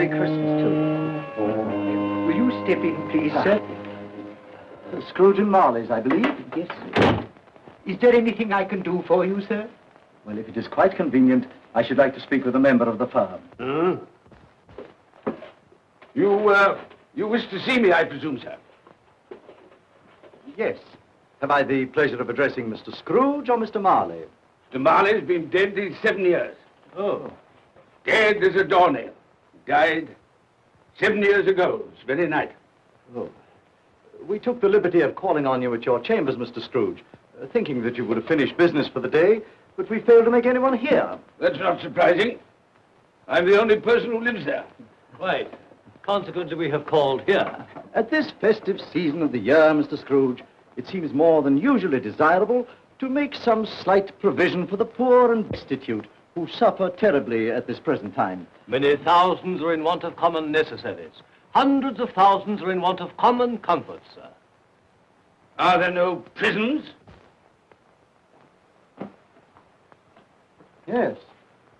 Merry Christmas to you. Will you step in, please, sir? Scrooge and Marley's, I believe. Yes, sir. Is there anything I can do for you, sir? Well, if it is quite convenient, I should like to speak with a member of the firm. You wish to see me, I presume, sir? Yes. Have I the pleasure of addressing Mr. Scrooge or Mr. Marley? Mr. Marley's been dead these 7 years. Oh. Dead as a doornail. Died 7 years ago, this very night. Oh. We took the liberty of calling on you at your chambers, Mr. Scrooge, thinking that you would have finished business for the day, but we failed to make anyone here. That's not surprising. I'm the only person who lives there. Right. Consequently, we have called here. At this festive season of the year, Mr. Scrooge, it seems more than usually desirable to make some slight provision for the poor and destitute who suffer terribly at this present time. Many thousands are in want of common necessaries. Hundreds of thousands are in want of common comforts, sir. Are there no prisons? Yes,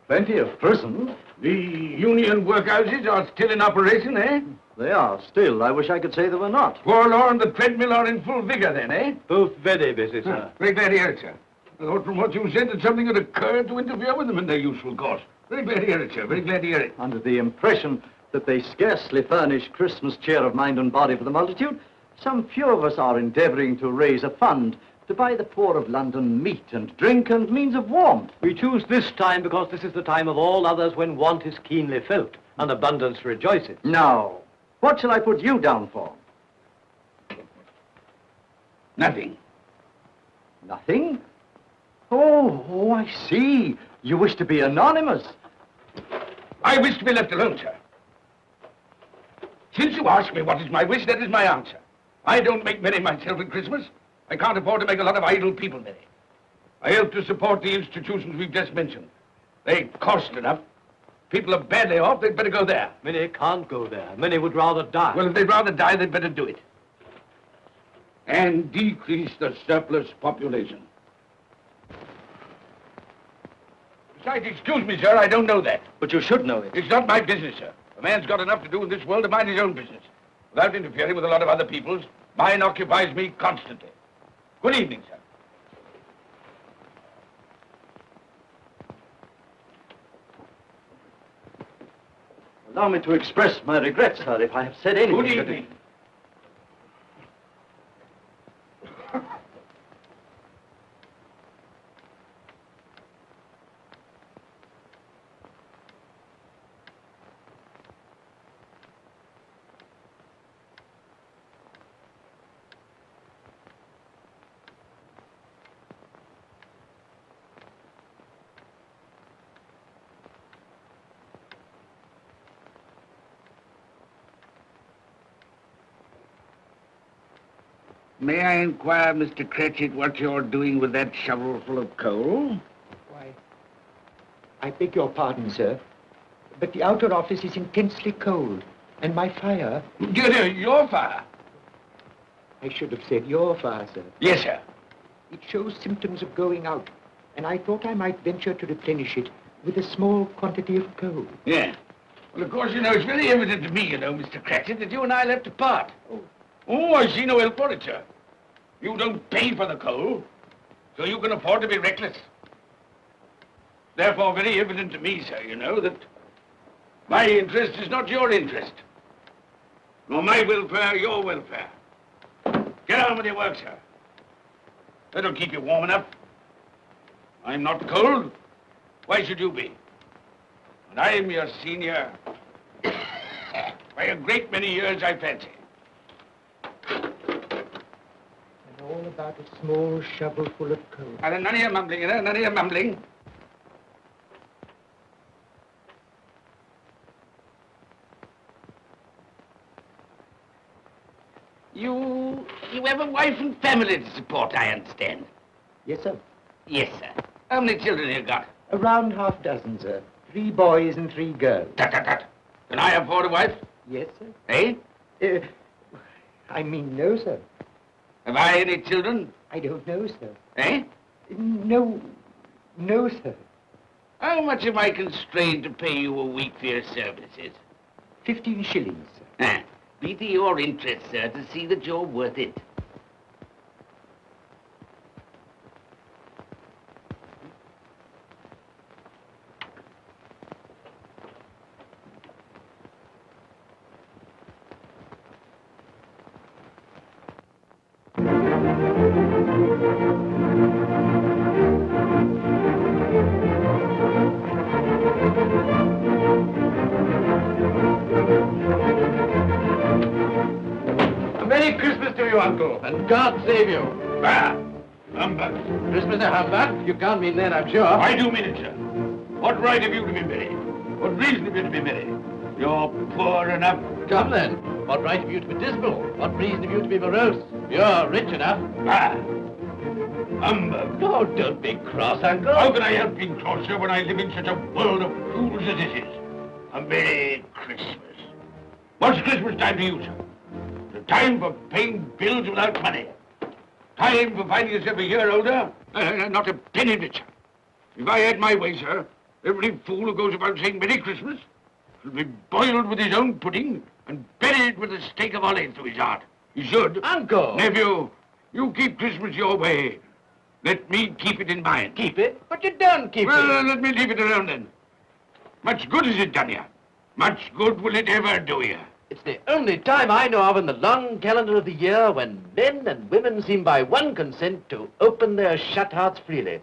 plenty of prisons. The union workhouses are still in operation, eh? They are still. I wish I could say they were not. Poor law and the treadmill are in full vigor then, eh? Both very busy, sir. Very glad to hear it, sir. I thought from what you said that something had occurred to interfere with them in their useful course. Very glad to hear it, sir. Very glad to hear it. Under the impression that they scarcely furnish Christmas cheer of mind and body for the multitude, some few of us are endeavoring to raise a fund to buy the poor of London meat and drink and means of warmth. We choose this time because this is the time of all others when want is keenly felt and abundance rejoices. Now, what shall I put you down for? Nothing. Nothing? Oh, I see. You wish to be anonymous. I wish to be left alone, sir. Since you ask me what is my wish, that is my answer. I don't make merry myself at Christmas. I can't afford to make a lot of idle people merry. I help to support the institutions we've just mentioned. They cost enough. People are badly off, they'd better go there. Many can't go there. Many would rather die. Well, if they'd rather die, they'd better do it. And decrease the surplus population. Besides, excuse me, sir, I don't know that. But you should know it. It's not my business, sir. A man's got enough to do in this world to mind his own business. Without interfering with a lot of other people's, mine occupies me constantly. Good evening, sir. Allow me to express my regrets, sir, if I have said anything. Good evening. May I inquire, Mr. Cratchit, what you're doing with that shovel full of coal? Why, I beg your pardon, sir, but the outer office is intensely cold, and my fire... Your fire? I should have said your fire, sir. Yes, sir. It shows symptoms of going out, and I thought I might venture to replenish it with a small quantity of coal. Yeah. Well, of course, it's very evident to me, Mr. Cratchit, that you and I left apart. Oh, I see no help for it, sir. You don't pay for the coal, so you can afford to be reckless. Therefore, very evident to me, sir, that my interest is not your interest, nor my welfare your welfare. Get on with your work, sir. That'll keep you warm enough. I'm not cold. Why should you be? And I'm your senior by a great many years, I fancy. All about a small shovel full of coal. None of your mumbling, none of your mumbling. You have a wife and family to support, I understand. Yes, sir. Yes, sir. How many children have you got? Around half dozen, sir. 3 boys and 3 girls. Tut, tut, tut. Can I afford a wife? Yes, sir. Eh? I mean, no, sir. Have I any children? I don't know, sir. Eh? No, sir. How much am I constrained to pay you a week for your services? 15 shillings, sir. Be to your interest, sir, to see that you're worth it. A Merry Christmas to you, Uncle, and God save you. Bah! Humbug. Christmas a humbug? You can't mean that, I'm sure. I do mean it, sir. What right have you to be merry? What reason have you to be merry? You're poor enough. Come then. What right have you to be dismal? What reason have you to be morose? You're rich enough. Bah! Humbug. Oh, don't be cross, Uncle. How can I help being cross, sir, when I live in such a world of fools as this is? A Merry Christmas. What's Christmas time to you, sir? The time for paying bills without money. Time for finding yourself a year older? Not a penny richer. If I had my way, sir, every fool who goes about saying Merry Christmas should be boiled with his own pudding and buried with a stake of olive through his heart. He should. Uncle! Nephew, you keep Christmas your way. Let me keep it in mine. Keep it? But you don't keep Well, it. let me leave it alone then. Much good has it done you? Much good will it ever do you? It's the only time I know of in the long calendar of the year when men and women seem by one consent to open their shut hearts freely.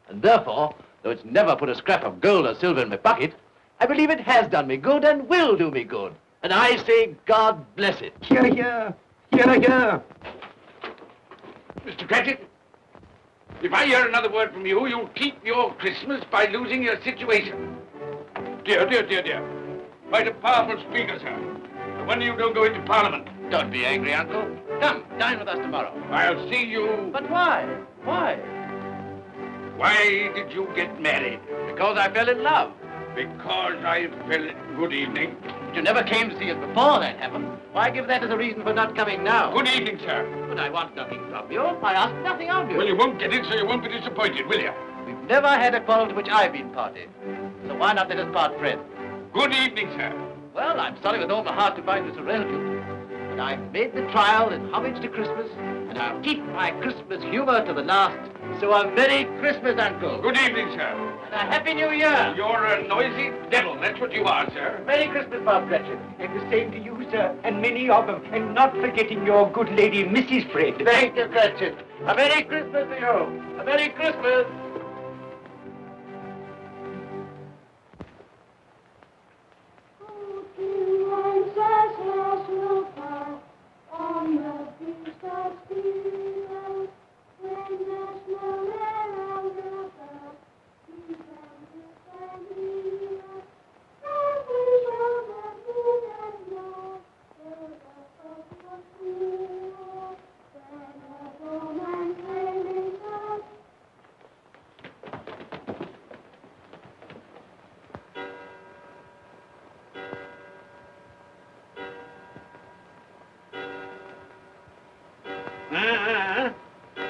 And therefore, though it's never put a scrap of gold or silver in my pocket, I believe it has done me good and will do me good. And I say, God bless it. Hear, hear. Hear, hear. Mr. Cratchit, if I hear another word from you, you'll keep your Christmas by losing your situation. Dear, dear, dear, dear. Quite a powerful speaker, sir. No wonder you don't go into Parliament. Don't be angry, Uncle. Come, dine with us tomorrow. I'll see you... But why? Why? Why did you get married? Because I fell in love. Because I fell... Good evening. But you never came to see us before that happened. Why give that as a reason for not coming now? Good evening, sir. But I want nothing from you. I ask nothing of you. Well, you won't get it, so you won't be disappointed, will you? We've never had a quarrel to which I've been party. So why not let us part friends? Good evening, sir. Well, I'm sorry with all my heart to find this a relative. But I've made the trial in homage to Christmas, and I'll keep my Christmas humor to the last. So a Merry Christmas, Uncle. Good evening, sir. And a Happy New Year. You're a noisy devil, that's what you are, sir. Merry Christmas, Bob Cratchit. And the same to you, sir, and many of them. And not forgetting your good lady, Mrs. Fred. Thank you, Cratchit. A Merry Christmas to you. A Merry Christmas.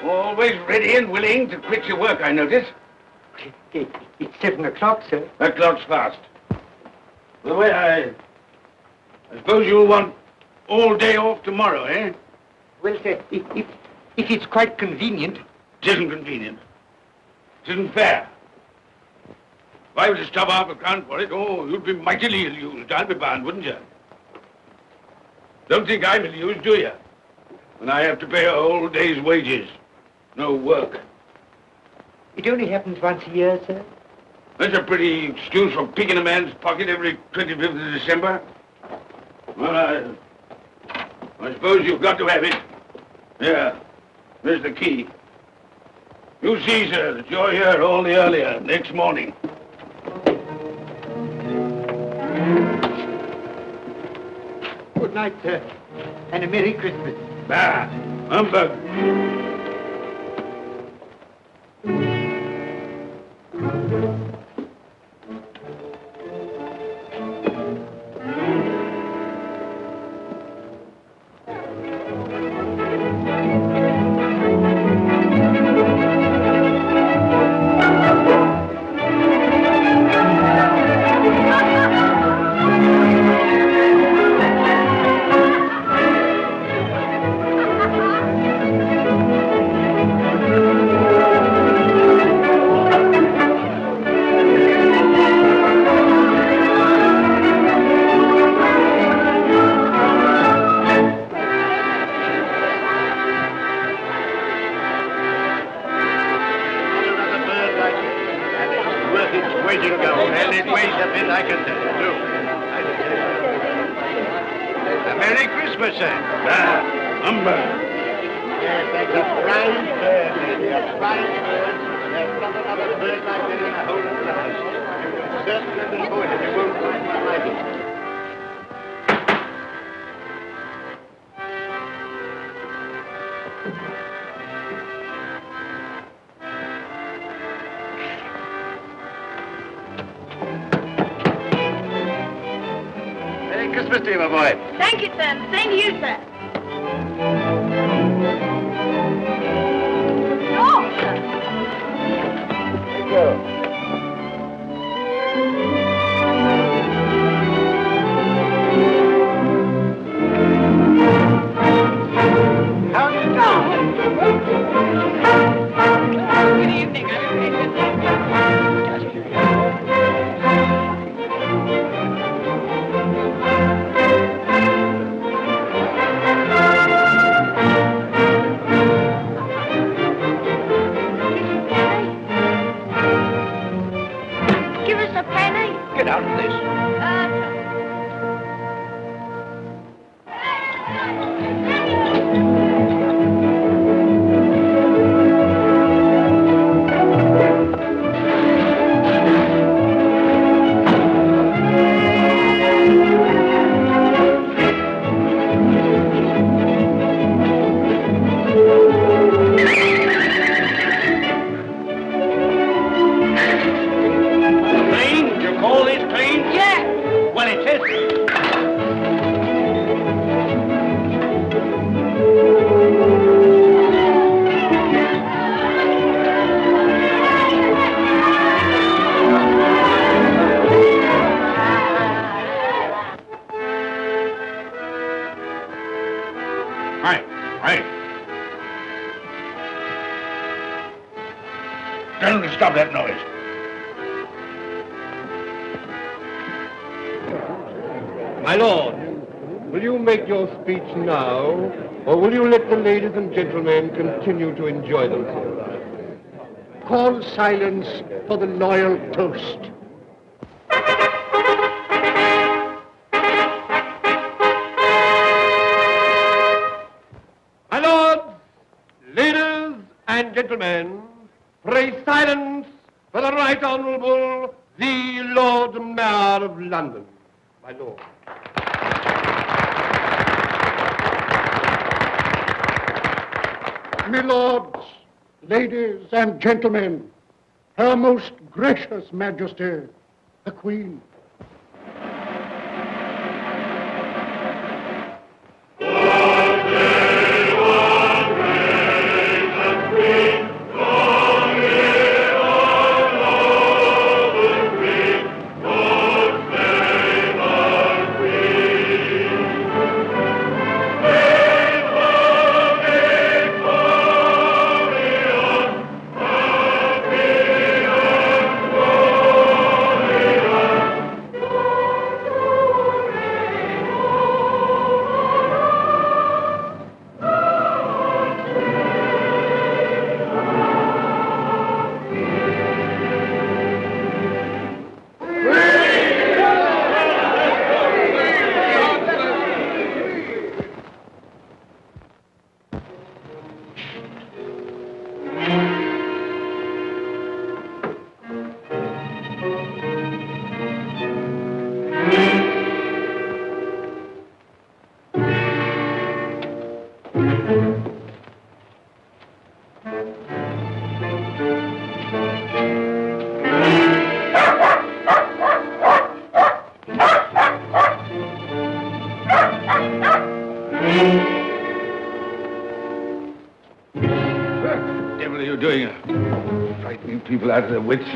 Always ready and willing to quit your work, I notice. It's 7 o'clock, sir. That clock's fast. By the way, I suppose you'll want all day off tomorrow, eh? Well, sir, if it's quite convenient. It isn't convenient. It isn't fair. If I were to stop half a crown for it, oh, you'd be mightily ill-used, I'll be bound, wouldn't you? Don't think I'm ill-used, do you? When I have to pay a whole day's wages. No work. It only happens once a year, sir. That's a pretty excuse for picking a man's pocket every 25th of December. Well, I suppose you've got to have it. Yeah, there's the key. You see, sir, that you're here all the earlier next morning. Good night, sir, and a Merry Christmas. Bah, humbug. Away you go. And it weighs a bit, I can tell you, too. A Merry Christmas, sir. Humbug. Yes, that's a fine bird, lady, a fine bird. There's not another bird like that in the whole of the house. You certainly have been born, and you won't find one like it. Merry Christmas to you, my boy. Thank you, sir. Same to you, sir. Oh, sir. Thank you. How do you do? Good evening. Give us a penny. Get out of this. Clean? You call this clean? Yeah. Well, it is. Right. Tell them to stop that noise. My lord, will you make your speech now, or will you let the ladies and gentlemen continue to enjoy themselves? Call silence for the loyal toast. My lords, ladies and gentlemen, pray silence for the Right Honourable the Lord Mayor of London. My lord. My lords, ladies and gentlemen, Her Most Gracious Majesty, the Queen. What the devil are you doing? Frightening people out of their wits.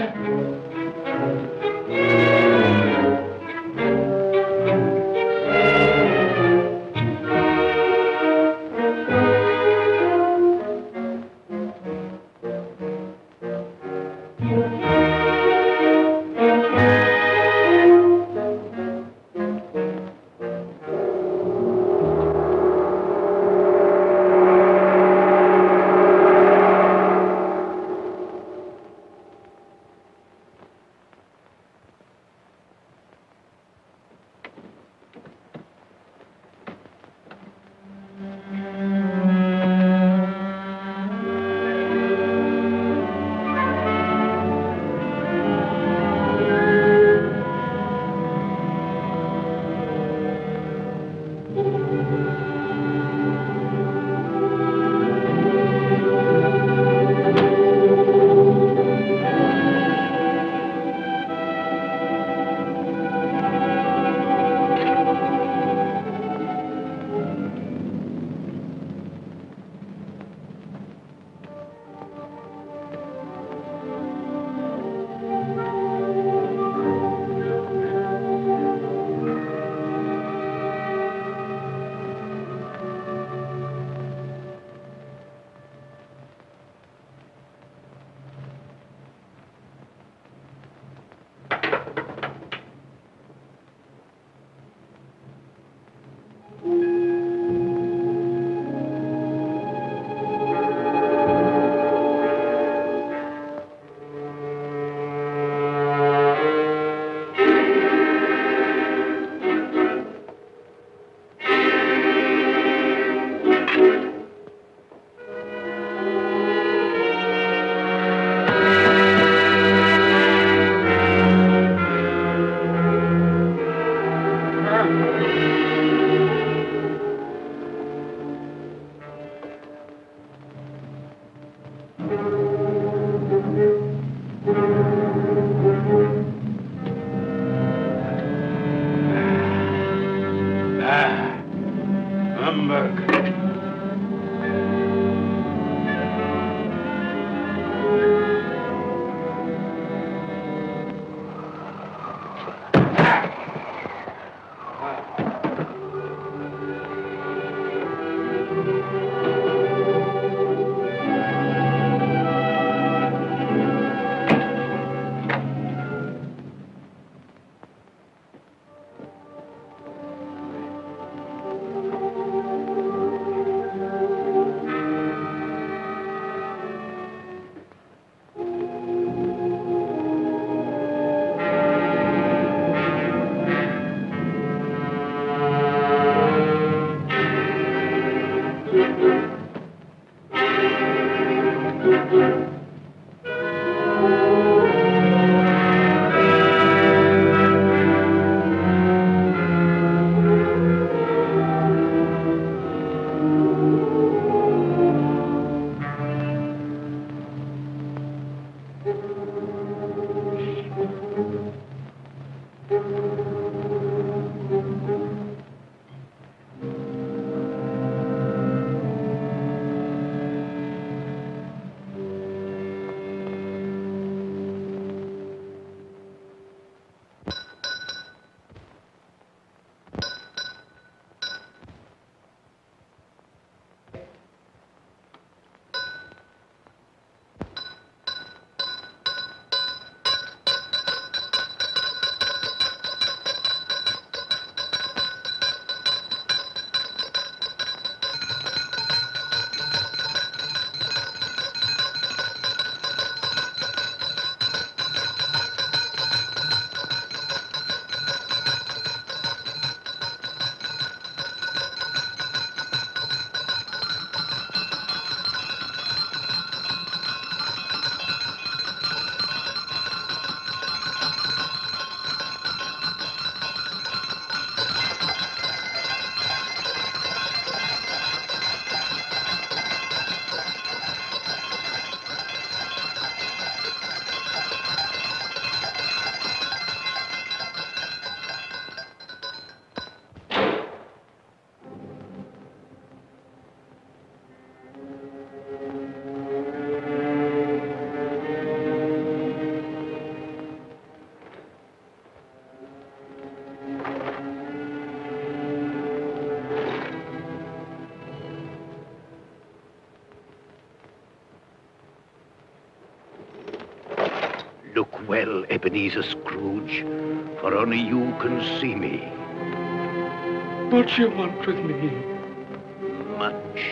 Humbug. Look well, Ebenezer Scrooge, for only you can see me. What you want with me? Much.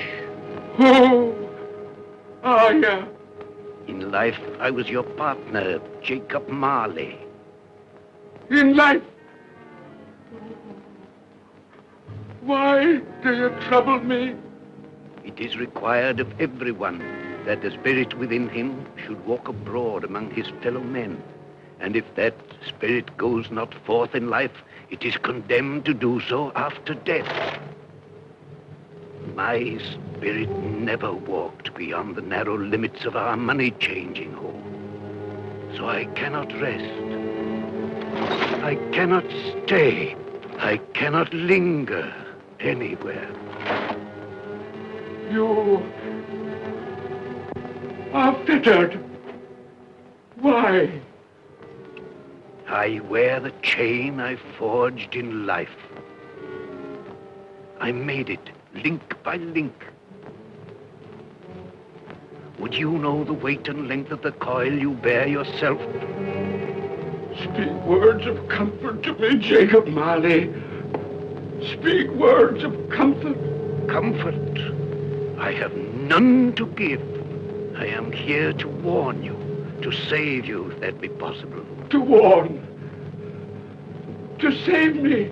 Oh, yeah. In life, I was your partner, Jacob Marley. In life. Why do you trouble me? It is required of everyone that the spirit within him should walk abroad among his fellow men. And if that spirit goes not forth in life, it is condemned to do so after death. My spirit never walked beyond the narrow limits of our money-changing hall. So I cannot rest. I cannot stay. I cannot linger anywhere. You are fettered. Why? I wear the chain I forged in life. I made it link by link. Would you know the weight and length of the coil you bear yourself? Speak words of comfort to me, Jacob Marley. Speak words of comfort. Comfort? I have none to give. I am here to warn you, to save you, if that be possible. To warn. To save me.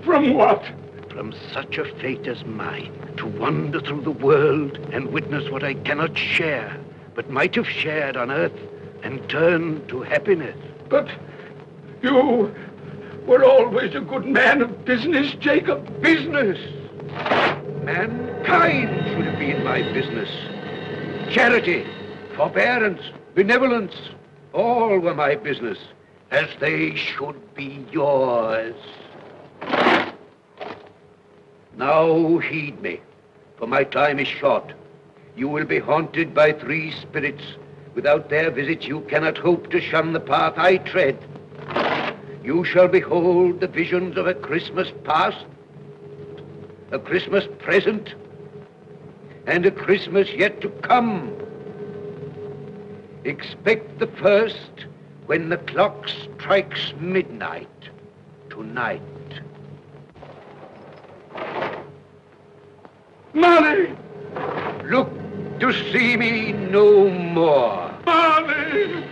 From what? From such a fate as mine, to wander through the world and witness what I cannot share, but might have shared on earth and turn to happiness. But you were always a good man of business, Jacob. Business? Mankind should have been my business. charity, forbearance, benevolence, all were my business, as they should be yours. Now heed me, for my time is short. You will be haunted by 3 spirits. Without their visits, you cannot hope to shun the path I tread. You shall behold the visions of a Christmas past, a Christmas present, and a Christmas yet to come. Expect the first when the clock strikes midnight tonight. Molly! Look to see me no more. Molly!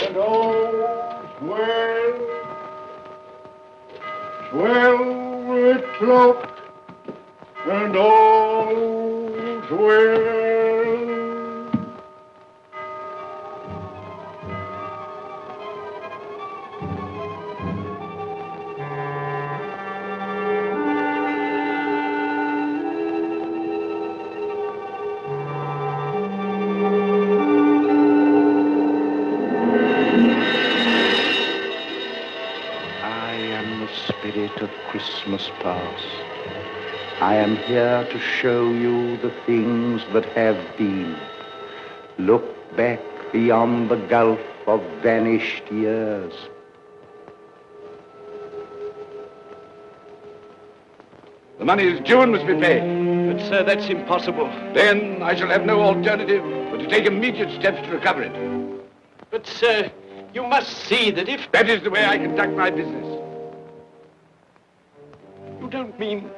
And all's well, with cloak, and all's well. Spirit of Christmas past. I am here to show you the things that have been. Look back beyond the gulf of vanished years. The money is due and must be paid. But, sir, that's impossible. Then I shall have no alternative but to take immediate steps to recover it. But, sir, you must see that if... That is the way I conduct my business. You don't mean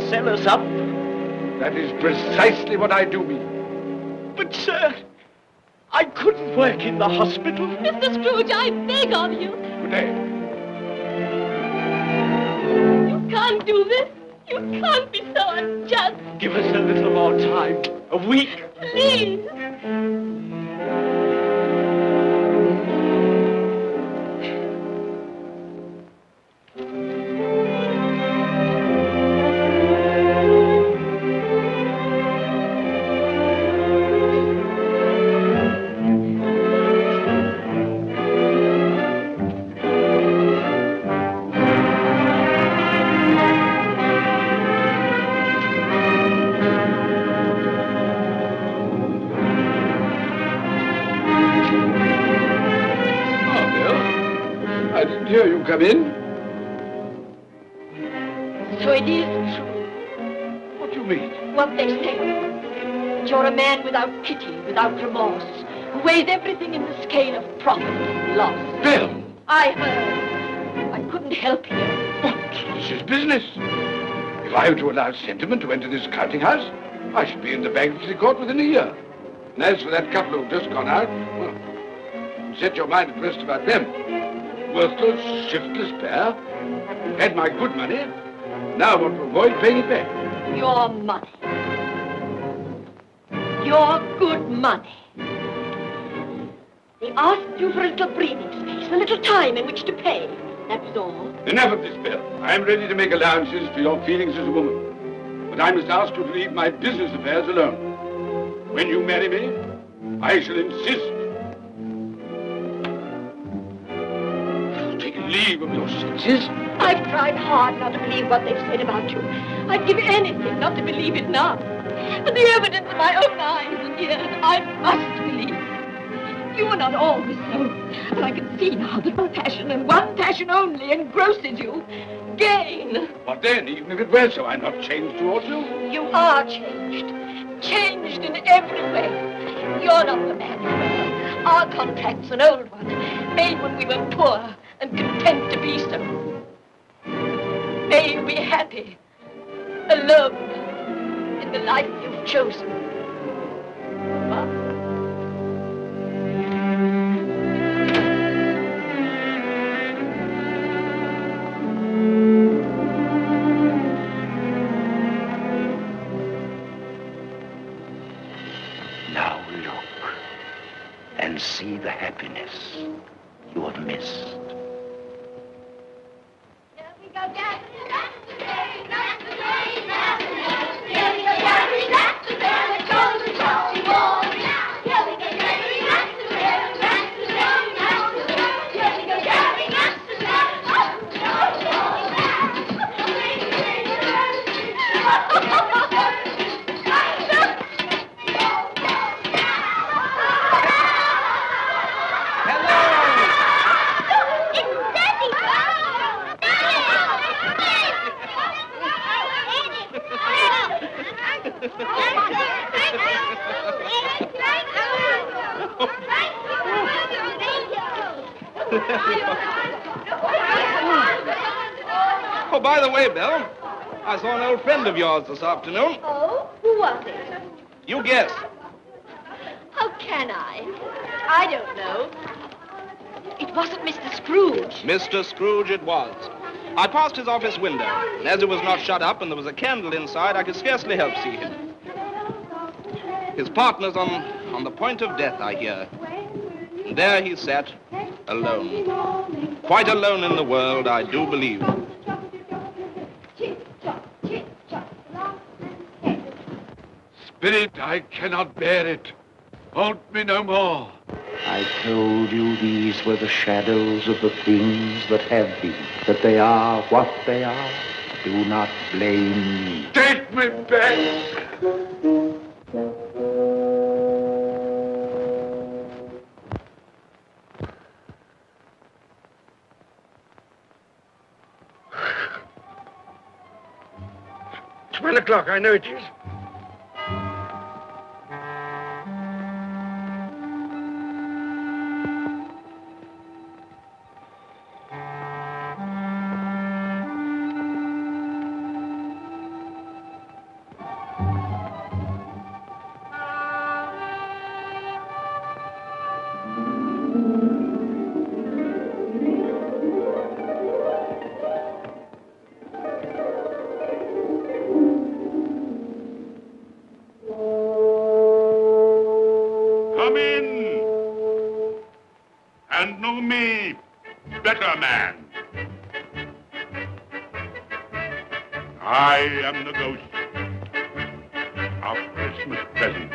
sell us up? That is precisely what I do mean. But, sir, I couldn't work in the hospital. Mr. Scrooge, I beg of you. Good day. You can't do this. You can't be so unjust. Give us a little more time. A week. Please. I didn't hear you come in. So it is true. What do you mean? What they say. That you're a man without pity, without remorse, who weighs everything in the scale of profit and loss. Bill! I heard. I couldn't help you. But this is business. If I were to allow sentiment to enter this counting house, I should be in the bankruptcy court within a year. And as for that couple who've just gone out, well, set your mind at rest about them. Worthless, shiftless pair. Had my good money. Now I want to avoid paying it back. Your money. Your good money. They asked you for a little breathing space, a little time in which to pay. That was all. Enough of this, Bill. I am ready to make allowances for your feelings as a woman. But I must ask you to leave my business affairs alone. When you marry me, I shall insist. take leave of your senses. I've tried hard not to believe what they've said about you. I'd give anything not to believe it now. But the evidence of my own eyes and ears, I must believe. You are not always so. And I can see now that one passion and one passion only engrosses you. Gain. What then? Even if it were so, I'm not changed towards you. You are changed. Changed in every way. You're not the man you were. Our contract's an old one, made when we were poor and content to be so. May you be happy, alone, in the life you've chosen. Now look and see the happiness you have missed. Here we go, Jack. Oh, by the way, Bill, I saw an old friend of yours this afternoon. Oh, who was it? You guess. How can I? I don't know. It wasn't Mr. Scrooge. Mr. Scrooge it was. I passed his office window, and as it was not shut up and there was a candle inside, I could scarcely help see him. His partner's on the point of death, I hear. And there he sat, alone. Quite alone in the world, I do believe. Spirit, I cannot bear it. Haunt me no more. I told you these were the shadows of the things that have been, that they are what they are. Do not blame me. Take me back. $12, I know it is. Come in and know me, better man. I am the ghost of Christmas present.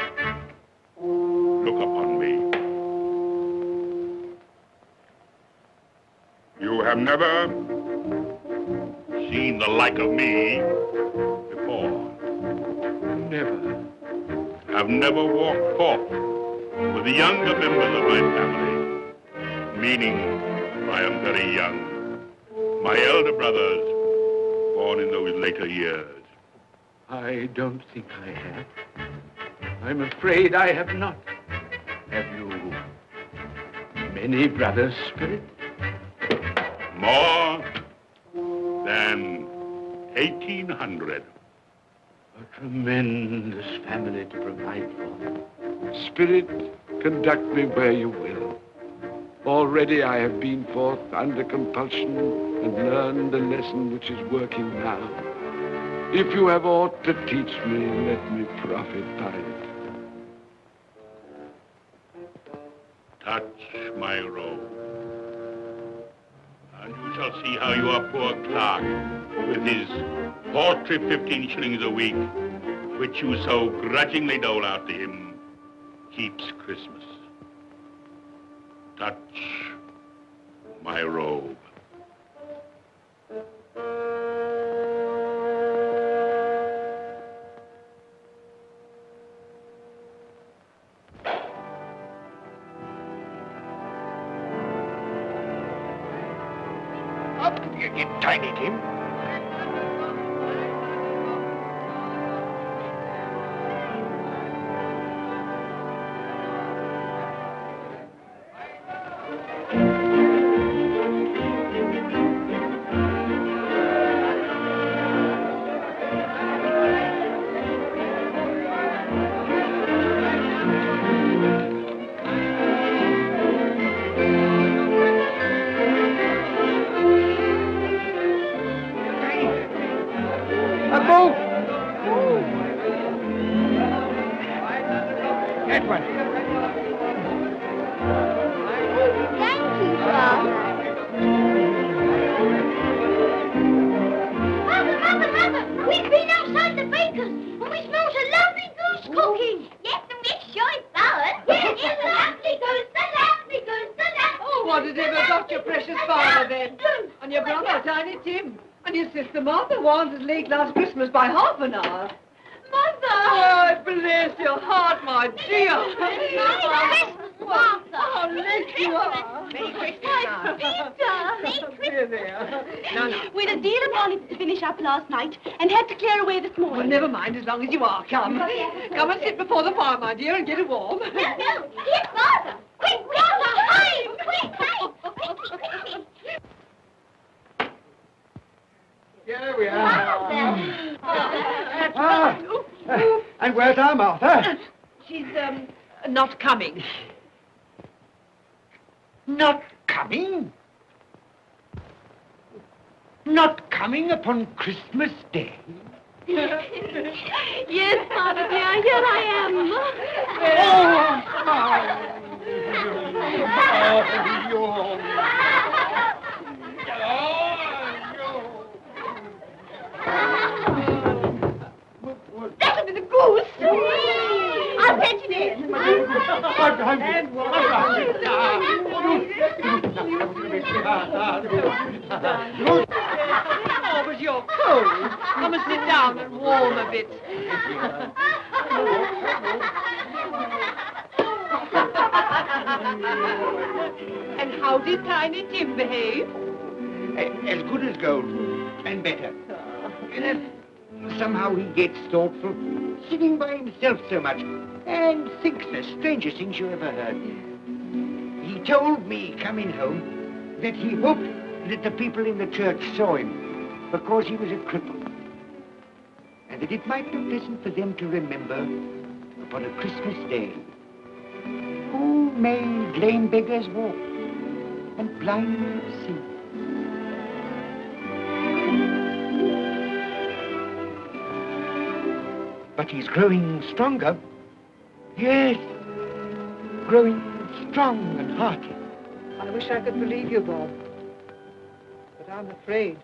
Look upon me. You have never seen the like of me before. Never. Have never walked forth with the younger members of my family, meaning I am very young. My elder brothers, born in those later years. I don't think I have. I'm afraid I have not. Have you many brothers, Spirit? More than 1,800. A tremendous family to provide for. Spirit, conduct me where you will. Already I have been forth under compulsion and learned the lesson which is working now. If you have aught to teach me, let me profit by it. Touch my robe, and you shall see how your poor clerk, with his paltry 15 shillings a week, which you so grudgingly dole out to him, keeps Christmas. Touch my robe. you get Tiny Tim. That one. Thank you, Father. Mother, we've been outside the baker's and we smelled a lovely goose cooking. Yes, and we're sure it's ours. Yes, it's a lovely goose, the lovely goose, the lovely Oh, what has ever got your precious father then? And your brother, Tiny Tim? And your sister Martha was as late last Christmas by half an hour. Mother! Oh, bless your heart, my dear. Merry Christmas, Martha. How late you are. Merry Christmas, Peter. There, there. No. We'd a deal of money to finish up last night and had to clear away this morning. Well, never mind, as long as you are come. Come and sit before the fire, my dear, and get it warm. No, here's Martha. Quick, Martha, hide. Quick, hide. Here we are. Martha. And where's our Martha? She's, not coming. Not coming? Not coming upon Christmas Day? Yes, Father dear, here I That'll be the goose. I'll fetch it in. Oh, but you're cold. Come and sit down and warm a bit. And how did Tiny Tim behave? As good as gold, and better. Somehow he gets thoughtful, sitting by himself so much, and thinks the strangest things you ever heard. He told me, coming home, that he hoped that the people in the church saw him, because he was a cripple. And that it might be pleasant for them to remember, upon a Christmas day, who made lame beggars walk, and blind men see. But he's growing stronger. Yes, growing strong and hearty. I wish I could believe you, Bob. But I'm afraid.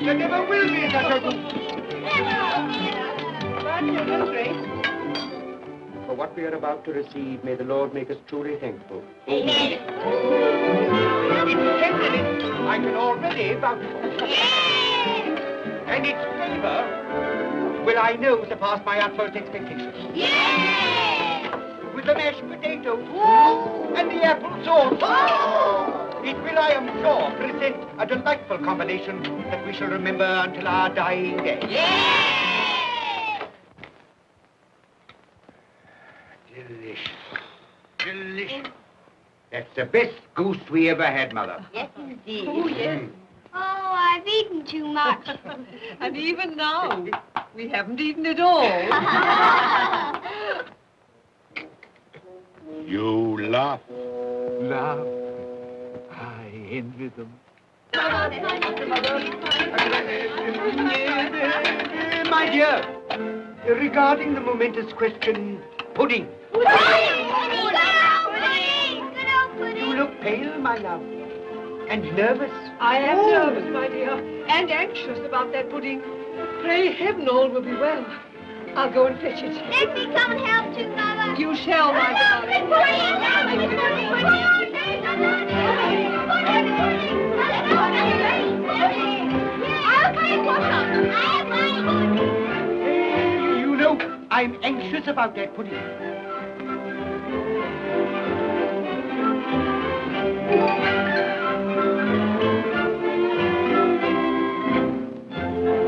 There never will be such a goose. But you're great. For what we are about to receive, may the Lord make us truly thankful. Amen. Its gentleness I can already vouch for. And its flavor will I know surpass my utmost expectations. With the mashed potato and the apple sauce. It will, I am sure, present a delightful combination that we shall remember until our dying day. Delicious. Delicious. That's the best goose we ever had, Mother. Yes, indeed. Oh, yes. Oh, I've eaten too much. And even now, we haven't eaten it all. You laugh. Love. I envy them. My dear, regarding the momentous question, pudding. Good old pudding. You look pale, my love, and nervous. I am nervous, my dear, and anxious about that pudding. Pray heaven all will be well. I'll go and fetch it. Let me come and help too, Mother. You shall, my darling. Pudding. I'm anxious about that pudding. You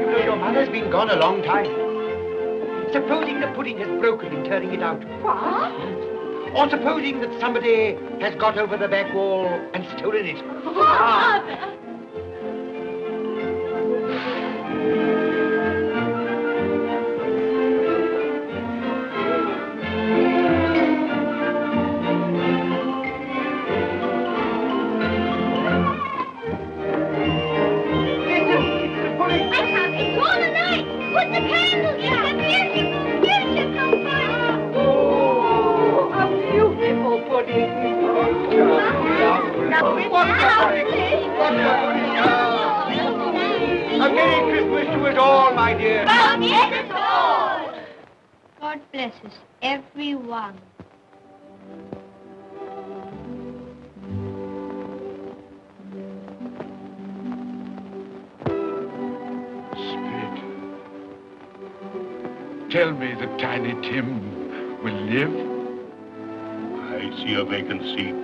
know, your mother's been gone a long time. Supposing the pudding has broken in turning it out. What? Or supposing that somebody has got over the back wall and stolen it. Father! A Merry Christmas to us all, my dear. God bless us all. God bless us, everyone. Spirit, tell me that Tiny Tim will live. I see a vacant seat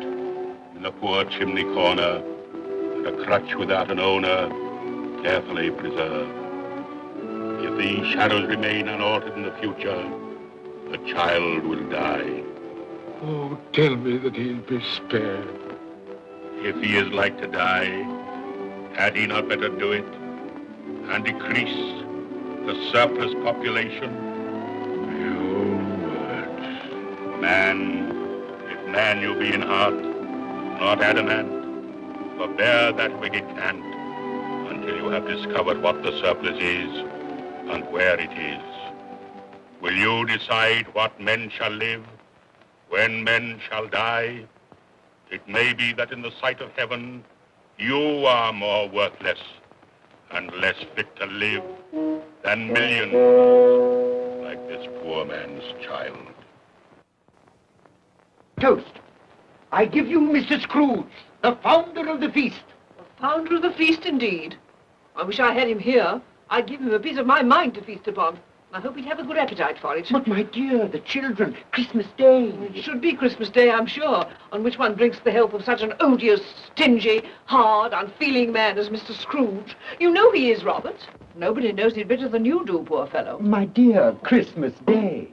in the poor chimney corner, and a crutch without an owner, carefully preserved. If these shadows remain unaltered in the future, the child will die. Oh, tell me that he'll be spared. If he is like to die, had he not better do it and decrease the surplus population? Your words. Man, if man you be in heart, not adamant, forbear that wicked cant until you have discovered what the surplus is and where it is. Will you decide what men shall live, when men shall die? It may be that in the sight of heaven, you are more worthless and less fit to live than millions like this poor man's child. Toast. I give you Mr. Scrooge, the founder of the feast. Founder of the feast, indeed. I wish I had him here. I'd give him a piece of my mind to feast upon. I hope he'd have a good appetite for it. But, my dear, the children, Christmas Day. It should be Christmas Day, I'm sure, on which one drinks the health of such an odious, stingy, hard, unfeeling man as Mr. Scrooge. You know he is, Robert. Nobody knows it better than you do, poor fellow. My dear, Christmas Day.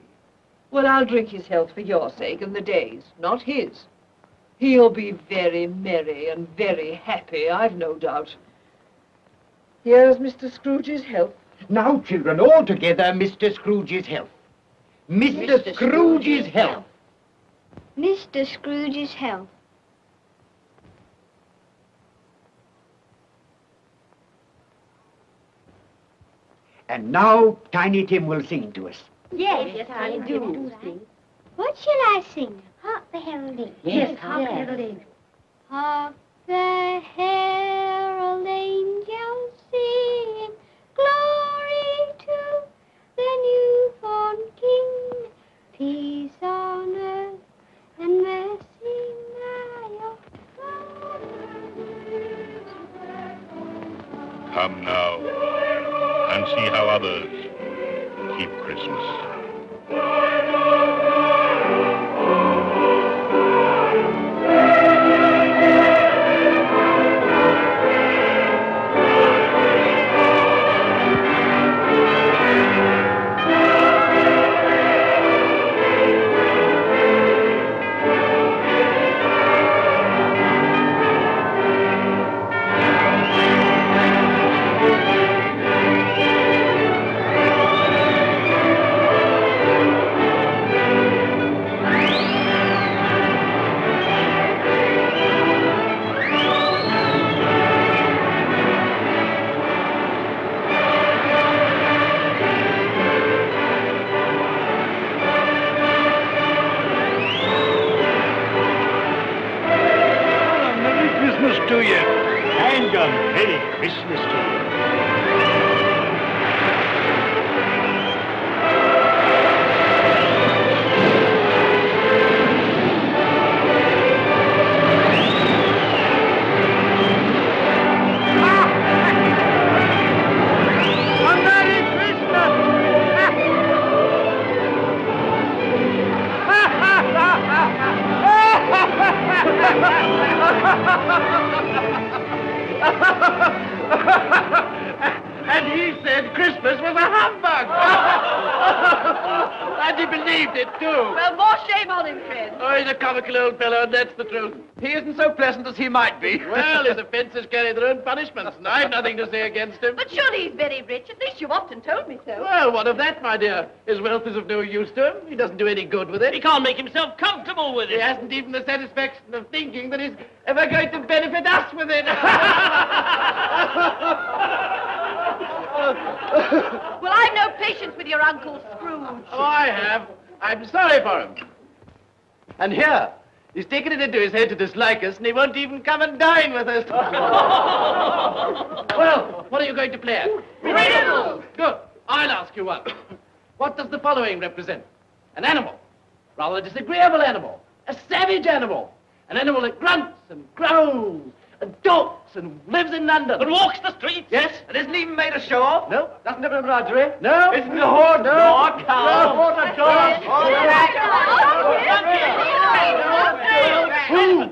Well, I'll drink his health for your sake and the day's, not his. He'll be very merry and very happy, I've no doubt. Here's Mr. Scrooge's health. Now, children, all together, Mr. Scrooge's health. Mr. Scrooge's health. Mr. Scrooge's health. And now, Tiny Tim will sing to us. Yes, I do. What shall I sing? Hark the heralding. Yes, hark the heralding. Hark the herald angels sing, glory to the newborn King, peace on earth and mercy nigh of God. Come now and see how others keep Christmas. To you. And a Merry Christmas to you. A Merry Christmas! he believed it, too. Well, more shame on him, friend. Oh, he's a comical old fellow, and that's the truth. He isn't so pleasant as he might be. Well, his offences carry their own punishments, and I've nothing to say against him. But surely he's very rich. At least you've often told me so. Well, what of that, my dear? His wealth is of no use to him. He doesn't do any good with it. He can't make himself comfortable with He it. hasn't even the satisfaction of thinking that he's ever going to benefit us with it. Well, I've no patience with your Uncle Scrooge. Oh, I have. I'm sorry for him. And here, he's taken it into his head to dislike us, and he won't even come and dine with us. Well, what are you going to play at? Riddles. Good. I'll ask you one. What does the following represent? An animal. Rather a disagreeable animal. A savage animal. An animal that grunts and growls and talks and lives in London. But walks the streets? Yes. And isn't even made ashore? No. Doesn't have a menagerie? No. Isn't a horse? No. Nor a cow? No, not a dog. Who?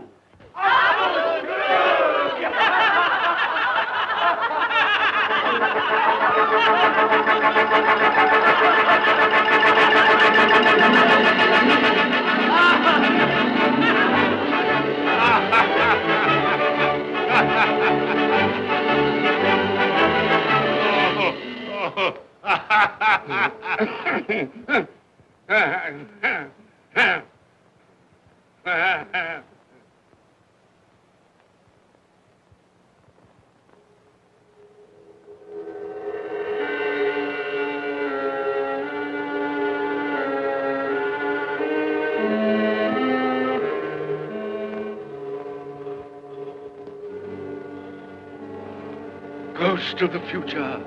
Ghost of the future,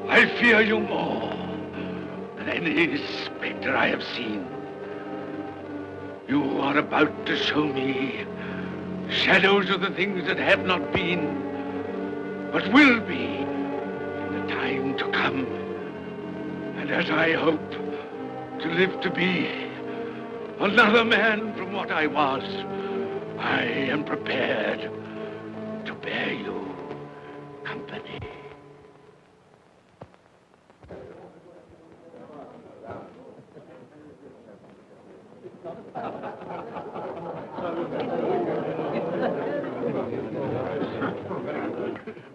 I fear you more than any spectre I have seen. You are about to show me shadows of the things that have not been, but will be in the time to come. And as I hope to live to be another man from what I was, I am prepared to bear you company.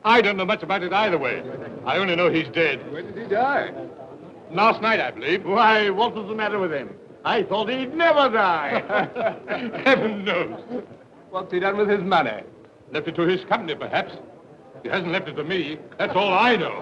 I don't know much about it either way. I only know he's dead. When did he die? Last night, I believe. Why, what was the matter with him? I thought he'd never die. Heaven knows. What's he done with his money? Left it to his company, perhaps. He hasn't left it to me. That's all I know.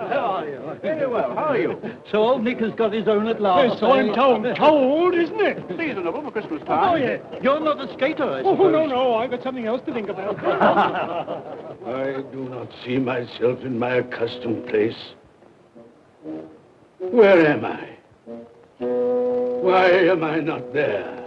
How are you? Very well. How are you? So old Nick has got his own at last. Yes, so I'm told. Told, isn't it? Seasonable for Christmas time. Oh, yeah. You're not a skater, I Oh, suppose. no, I've got something else to think about. I do not see myself in my accustomed place. Where am I? Why am I not there?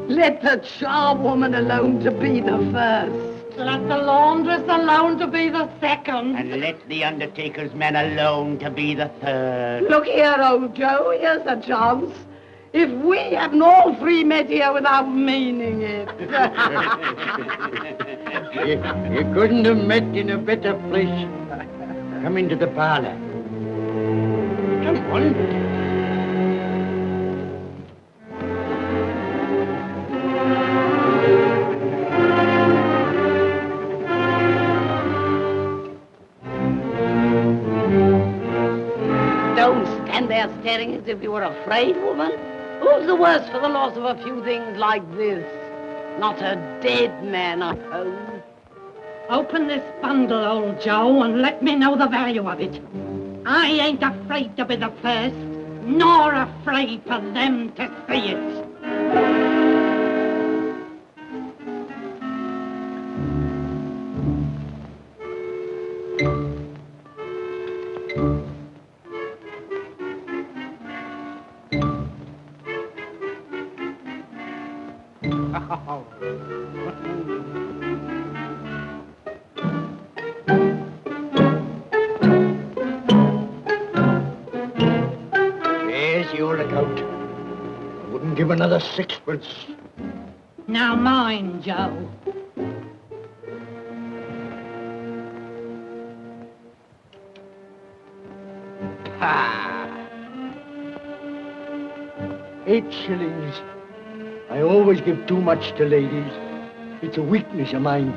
Let the charwoman alone to be the first. Let the laundress alone to be the second. And let the undertaker's man alone to be the third. Look here, old Joe, here's a chance. if we haven't all three met here without meaning it. You couldn't have met in a better place. Come into the parlor. Come on. Don't stand there staring as if you were afraid, woman. Who's the worse for the loss of a few things like this? Not a dead man, I suppose. Open this bundle, old Joe, and let me know the value of it. I ain't afraid to be the first, nor afraid for them to see it. There's your lookout. I wouldn't give another sixpence. Now mind, Joe. Ah. 8 shillings. I always give too much to ladies. It's a weakness of mine.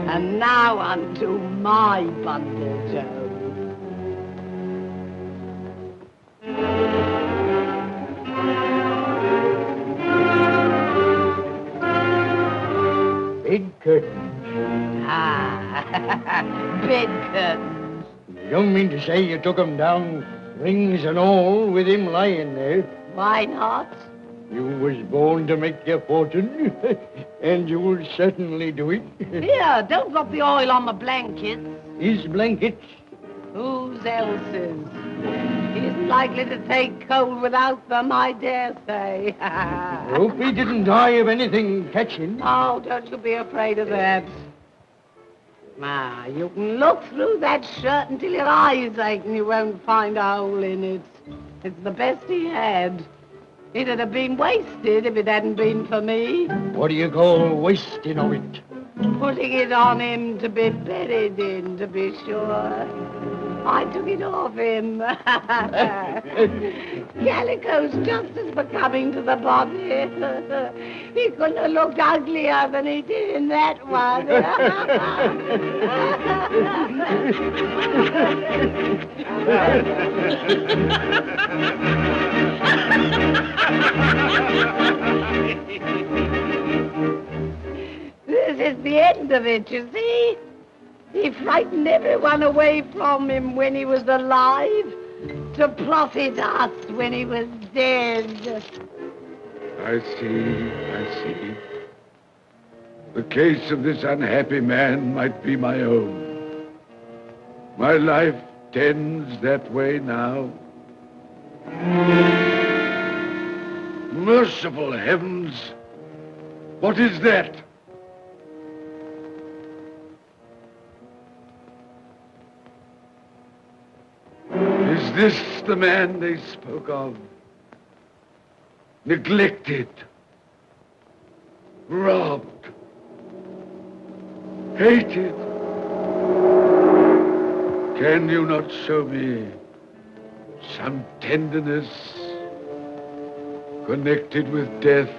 And now unto my bundle, Joe. Bed curtains. Ah, bed curtains. You don't mean to say you took 'em down, rings and all, with him lying there? Why not? You was born to make your fortune, and you'll certainly do it. Here, don't drop the oil on the blankets. His blankets? Whose else's? He isn't likely to take cold without them, I dare say. Hope he didn't die of anything catching. Oh, don't you be afraid of that. Ah, you can look through that shirt until your eyes ache and you won't find a hole in it. It's the best he had. It'd have been wasted if it hadn't been for me. What do you call wasting of it? Putting it on him to be buried in, to be sure. I took it off him. Calico's just as becoming to the body. He couldn't have looked uglier than he did in that one. This is the end of it, you see. He frightened everyone away from him when he was alive, to profit us when he was dead. I see. The case of this unhappy man might be my own. My life tends that way now. Merciful heavens! What is that? Is this the man they spoke of? Neglected, robbed, hated. Can you not show me some tenderness connected with death?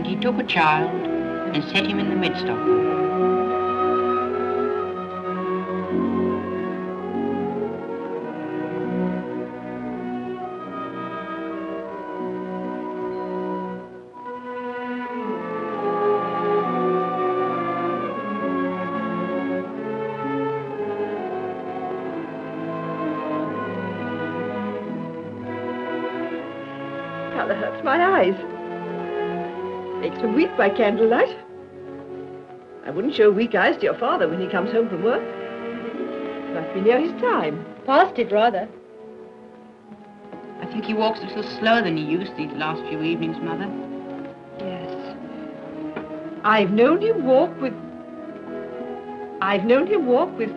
He took a child and set him in the midst of them. my eyes. Makes me weep by candlelight. I wouldn't show weak eyes to your father when he comes home from work. Must be near his time. Past it, rather. I think he walks a little slower than he used these last few evenings, Mother. Yes. I've known him walk with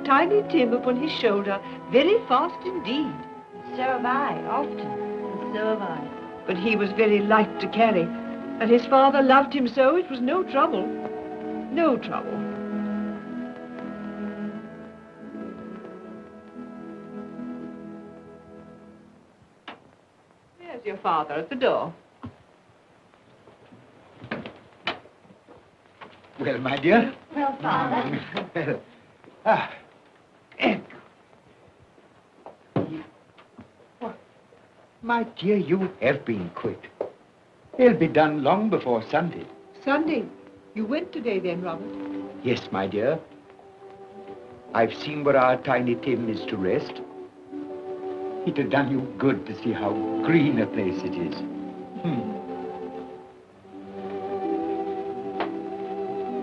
Tiny Tim upon his shoulder, very fast indeed. So have I, often. And so have I. But he was very light to carry, and his father loved him so it was no trouble. No trouble. There's your father at the door. Well, my dear. Well, Father. Well, ah. My dear, you have been quick. They'll be done long before Sunday. Sunday. You went today then, Robert? Yes, my dear. I've seen where our Tiny Tim is to rest. It'd have done you good to see how green a place it is.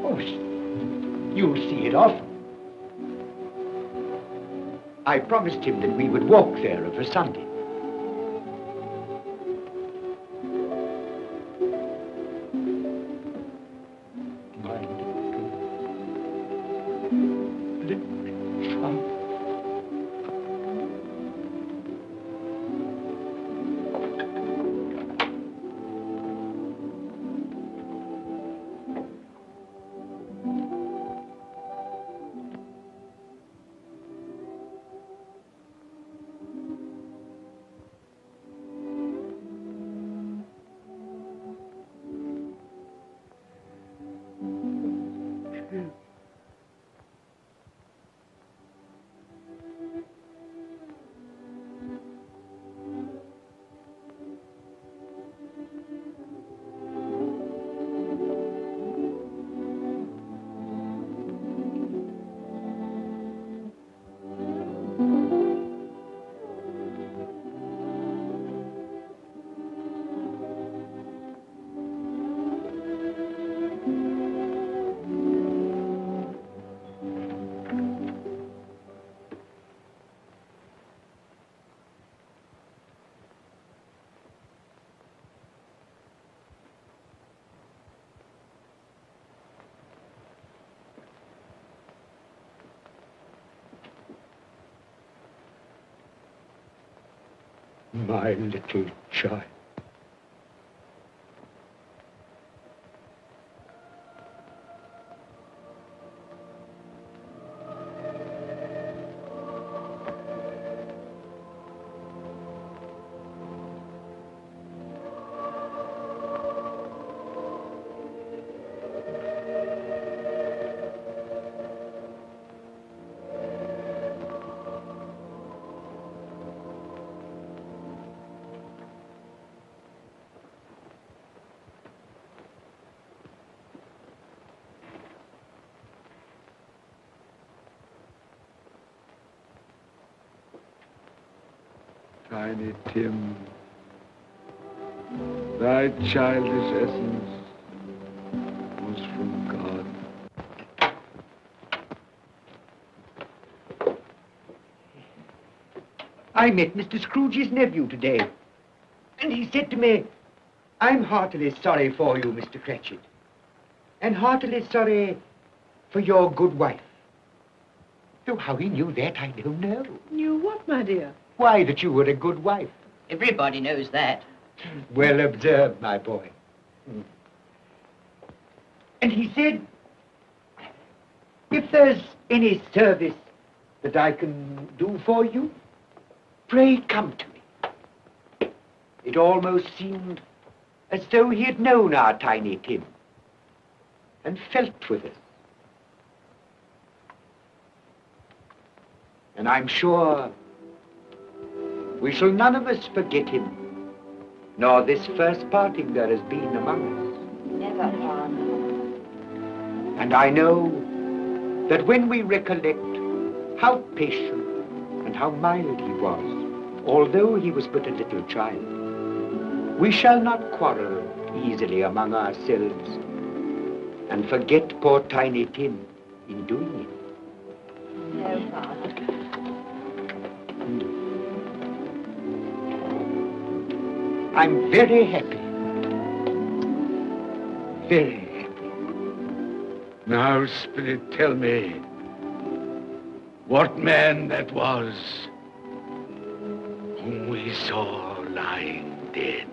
Oh, you'll see it often. I promised him that we would walk there of a Sunday. My little child. Tiny Tim, thy childish essence was from God. I met Mr. Scrooge's nephew today, and he said to me, I'm heartily sorry for you, Mr. Cratchit, and heartily sorry for your good wife. Though how he knew that, I don't know. Knew what, my dear? Why, that you were a good wife. Everybody knows that. Well observed, my boy. And he said, if there's any service that I can do for you, pray come to me. It almost seemed as though he had known our Tiny Tim and felt with us. And I'm sure we shall none of us forget him, nor this first parting there has been among us. Never, Father. And I know that when we recollect how patient and how mild he was, although he was but a little child, We shall not quarrel easily among ourselves and forget poor Tiny Tim in doing it. No, Father. I'm very happy. Very happy. Now, Spirit, tell me what man that was whom we saw lying dead.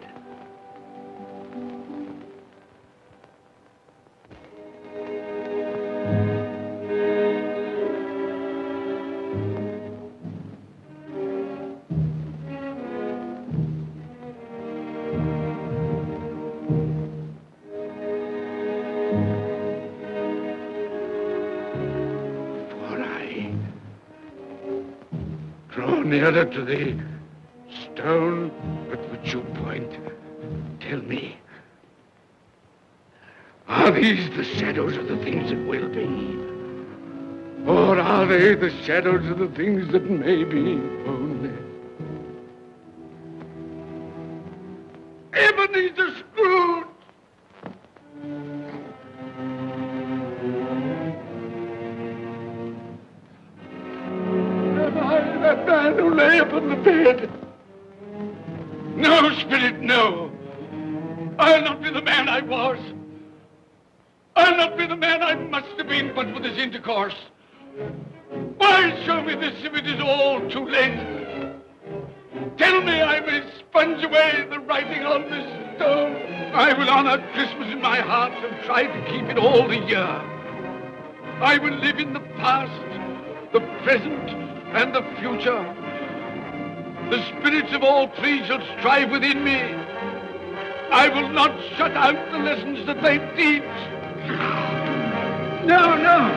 Nearer to the stone at which you point. Tell me, are these the shadows of the things that will be? Or are they the shadows of the things that may be only? Ebenezer Scrooge! That man who lay upon the bed. No, Spirit, no. I'll not be the man I was. I'll not be the man I must have been but for this intercourse. Why show me this if it is all too late? Tell me I may sponge away the writing on this stone. I will honor Christmas in my heart and try to keep it all the year. I will live in the past, the present, and the future. The spirits of all three shall strive within me. I will not shut out the lessons that they teach. No, no.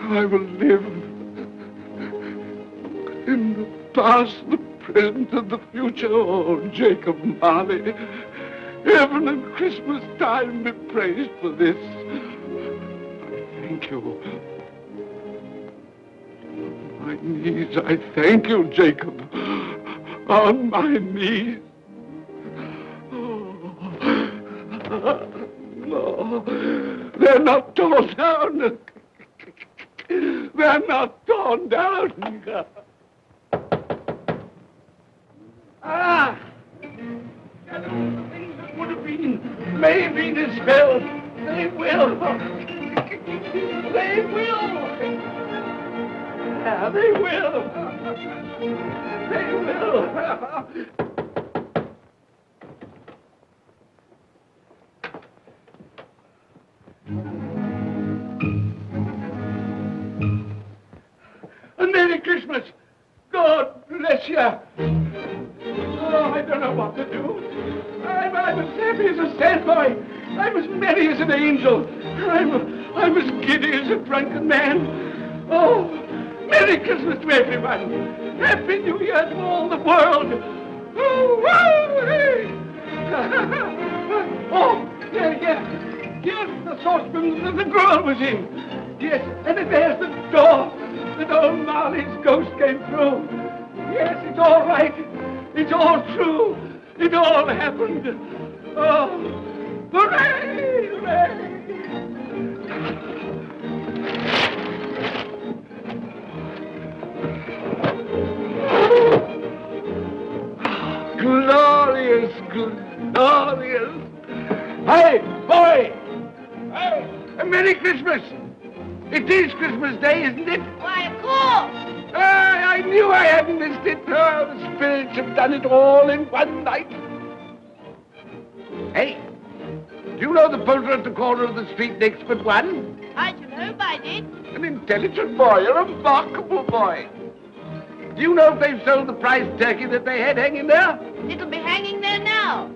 I will live in the past, the present, and the future. Oh, Jacob Marley, heaven and Christmas time be praised for this. I thank you. On my knees, I thank you, Jacob. On my knees. Oh. No, they're not torn down. They're not torn down. Ah! Things that would have been may have been dispelled. They will. They will. Yeah, they will. They will. A Merry Christmas! God bless you! Oh, I don't know what to do. I'm as happy as a sandboy. I'm as merry as an angel. I'm as giddy as a drunken man. Oh, Merry Christmas to everyone! Happy New Year to all the world! Oh, hey! Oh, yeah. Here's the saucepan that the girl was in. Yes, and there's the door that old Marley's ghost came through. Yes, it's all right. It's all true. It all happened. Oh, hooray! Hooray! Glorious, glorious. Hey, boy! Hey, a Merry Christmas! It is Christmas Day, isn't it? Why, of course. I knew I hadn't missed it. Oh, the spirits have done it all in one night. Hey, do you know the poulterer at the corner of the street next but one? I should hope I did. An intelligent boy, a remarkable boy. Do you know if they've sold the prize turkey that they had hanging there? It'll be hanging there now.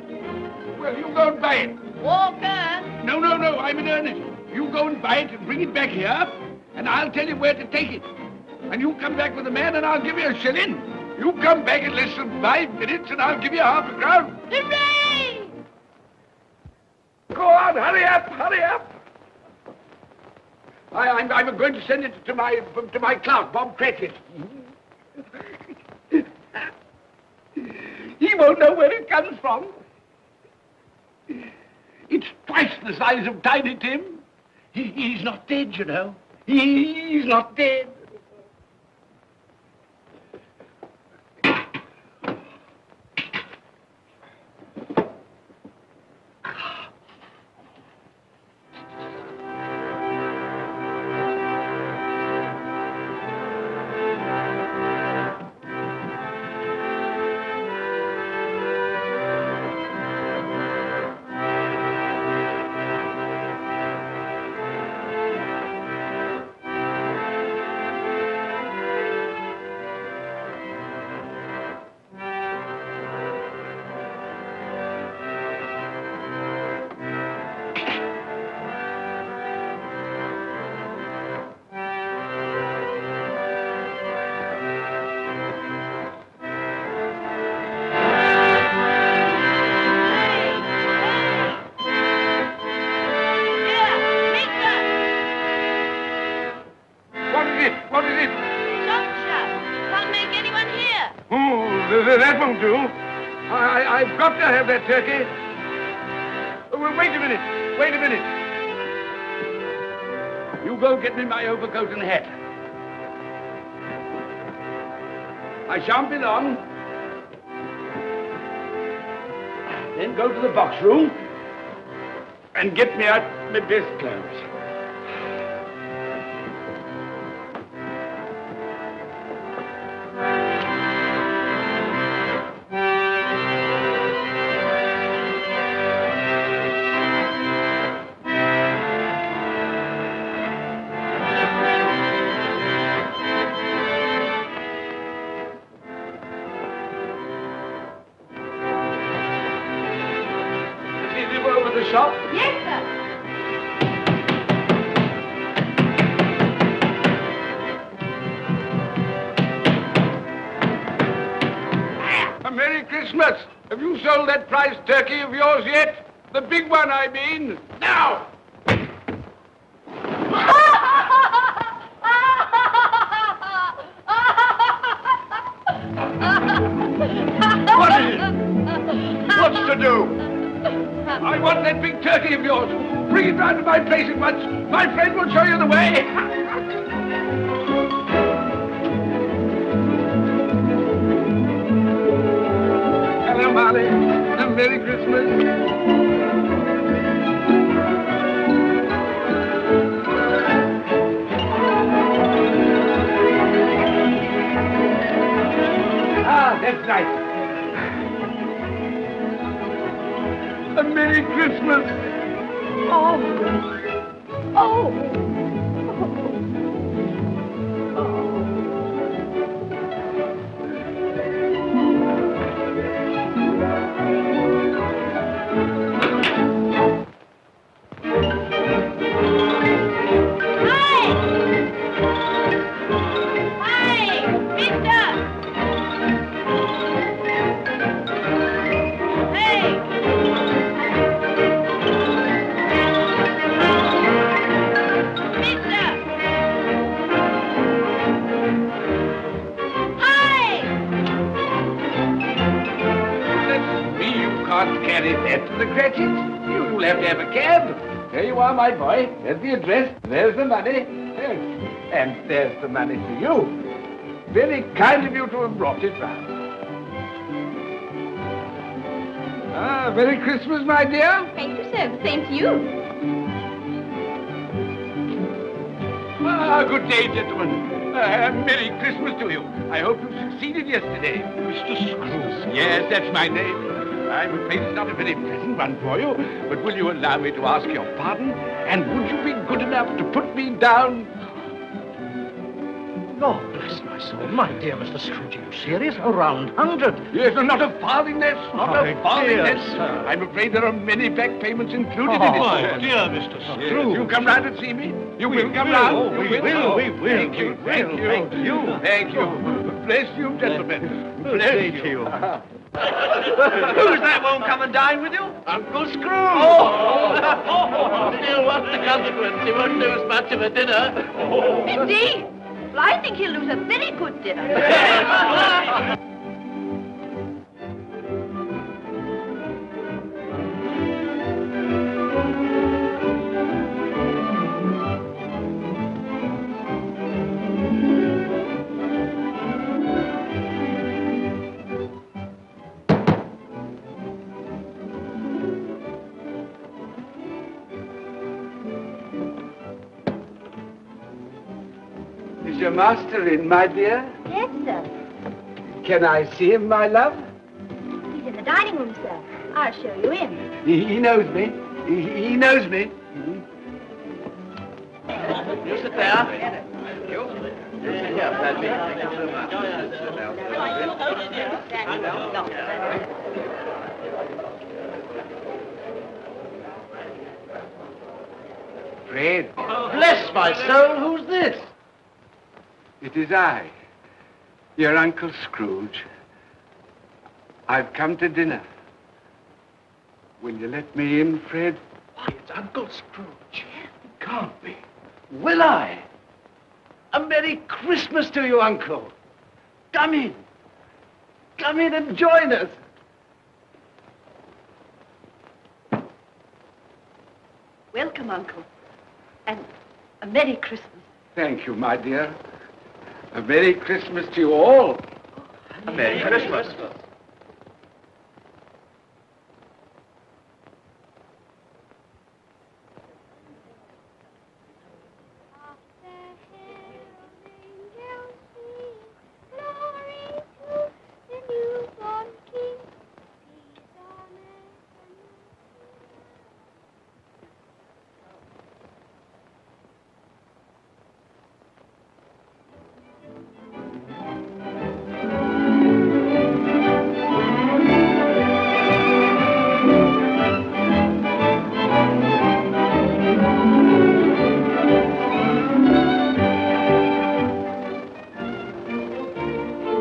Well, you go and buy it. Walker! No, I'm in earnest. You go and buy it and bring it back here, and I'll tell you where to take it. And you come back with the man, and I'll give you a shilling. You come back in less than 5 minutes, and I'll give you half a crown. Hooray! Go on, hurry up. I'm going to send it to my clerk, Bob Cratchit. He won't know where it comes from. It's twice the size of Tiny Tim. He's not dead, you know. He's not dead. That won't do. I've got to have that turkey. Well, wait a minute. You go get me my overcoat and hat. I shan't be long. Then go to the box room and get me out my best clothes. Shop? Yes, sir. A Merry Christmas! Have you sold that prize turkey of yours yet? The big one, I mean. Now! What is it? What's to do? I want that big turkey of yours. Bring it round to my place at once. My friend will show you the way. Hello, Molly. And Merry Christmas. That's right. A Merry Christmas. Oh. Carry that to the Cratchits. You'll have to have a cab. There you are, my boy. There's the address. There's the money. And there's the money for you. Very kind of you to have brought it round. Merry Christmas, my dear. Thank you, sir. The same to you. Good day, gentlemen. Merry Christmas to you. I hope you succeeded yesterday. Mr. Scrooge. Yes, that's my name. I'm afraid it's not a very pleasant one for you, but will you allow me to ask your pardon? And would you be good enough to put me down Lord bless my soul. My dear Mr. Scrooge, are you serious? A round 100. Yes, and not a farthing less. Not My a farthing dear less. sir. I'm afraid there are many back payments included in it. My sir. dear Mr. Yes, Scrooge. you come round and see me. You We will come will. round. Oh, You we will. We will. Thank you. We Thank will. you. Thank you. Thank you. Bless you, gentlemen. Good Bless day you. to you. Who's that won't come and dine with you? Uncle Scrooge! Oh! Still, what's the consequence? He won't lose much of a dinner. Indeed. Well, I think he'll lose a very good dinner. Is your master in, my dear? Yes, sir. Can I see him, my love? He's in the dining room, sir. I'll show you in. He knows me. He knows me. You sit there. Thank you. You sit here, Paddy. Thank you so much. Fred, Bless my soul, who's this? it is I, your Uncle Scrooge. I've come to dinner. Will you let me in, Fred? Why, it's Uncle Scrooge. It can't be. Will I? A Merry Christmas to you, Uncle. Come in. Come in and join us. Welcome, Uncle. And a Merry Christmas. Thank you, my dear. A Merry Christmas to you all. A Merry Christmas.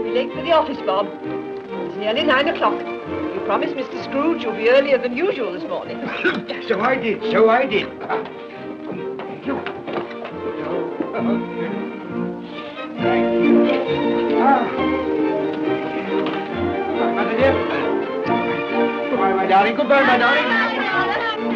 Be late for the office, Bob. It's nearly 9 o'clock. You promised Mr. Scrooge you'll be earlier than usual this morning. So I did. So I did. Thank you. My dear. Goodbye, my darling. Goodbye, my darling.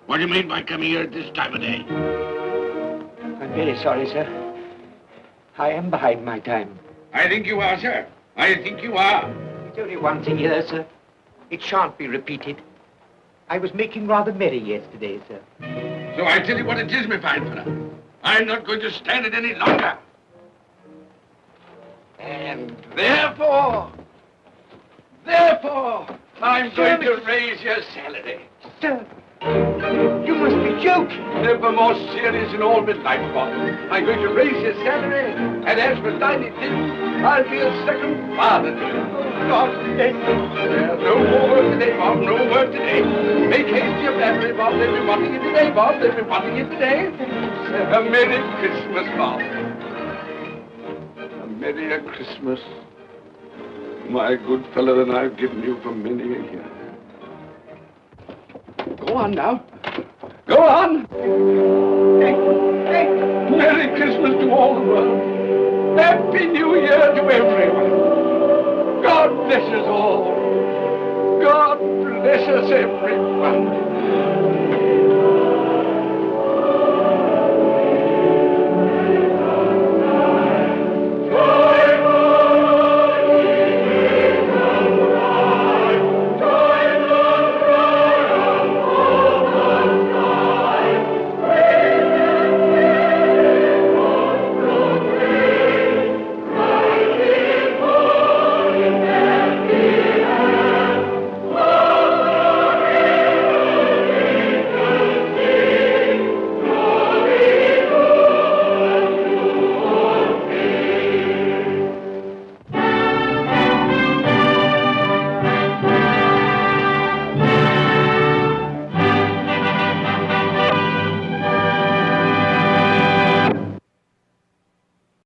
What do you mean by coming here at this time of day? I'm very sorry, sir. I am behind my time. I think you are, sir. I think you are. It's only once a year, sir. It shan't be repeated. I was making rather merry yesterday, sir. So I tell you what it is, my fine fellow. I'm not going to stand it any longer. And therefore, I'm going to raise your salary. Sir, you must be joking. Never more serious in all my life, Bob. I'm going to raise your salary, and as for tiny things, I'll be a second father to you. God bless you. No more work today, Bob. No work today. Make haste to your family, Bob. They'll be wanting you today, Bob. They'll be wanting you today. A Merry Christmas, Bob. A Merry Christmas, my good fellow, than I've given you for many a year. Go on now. Go on. Merry Christmas to all the world. Happy New Year to everyone. God bless us all. God bless us everyone.